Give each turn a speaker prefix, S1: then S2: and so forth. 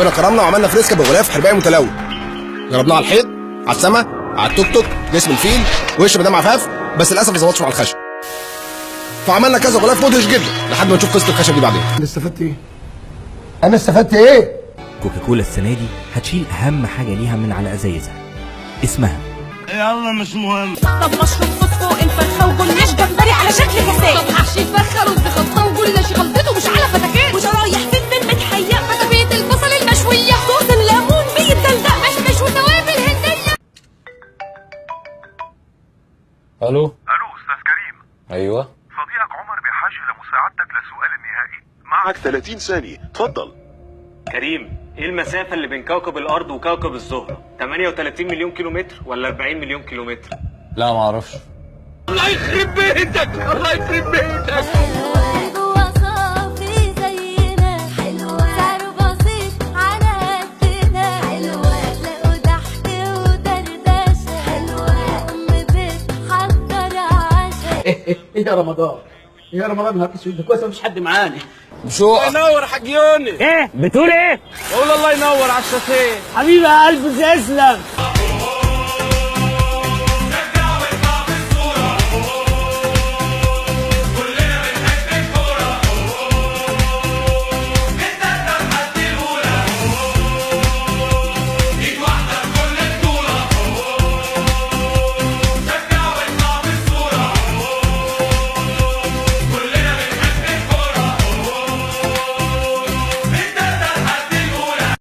S1: ربنا كرمنا وعملنا فريسكا بغلاف حرباية متلون. جربناه على الحيط، على السما، على التوك توك، جسم الفيل، وش مدام عفاف، بس للاسف ما ظبطش مع الخشب. فعملنا كذا غلاف مدهش جدا لحد ما نشوف قصه الخشب دي بعدين.
S2: انا استفدت ايه؟ انا استفدت ايه؟
S3: كوكاكولا السنه دي هتشيل اهم حاجه ليها من على ازايزها، اسمها.
S4: يلا مش مهم.
S5: طب مشروب فوسفو الفرخه وجلاش جمبري على شكل كاسات. طب حشي فرخه رز خلطه وجلاش خلطته مش على فتكات. وشرايح فلفل متحيق فتافيت البصل المشويه. صوص الليمون بيتدلدق مشمش وتوابل هنديه.
S6: الو
S7: استاذ كريم.
S6: ايوه
S7: صديقك عمر بحاجه لمساعدتك للسؤال النهائي. معك 30 ثانيه، تفضل.
S8: كريم، ايه المسافة اللي بين كوكب الأرض وكوكب الزهرة؟ 38 مليون كيلومتر ولا 40 مليون كيلومتر؟
S6: لا ما اعرفش.
S4: الله يخرب بيتك، الله يخرب بيتك.
S5: جوا صافي زينا حلوة، سعر بسيط على قدنا حلوة، تلاقوا ضحك ودردشة حلوة، أم بتحضر عشاء.
S2: ايه يا رمضان؟ يا رمضان نهار اسود، ده كويس مفيش حد معانا.
S6: بشو
S4: الله ينور حاج يونس.
S8: ايه؟ بتقول ايه؟
S4: قول الله ينور على الشاشيه.
S8: حبيبي يا قلبي تسلم.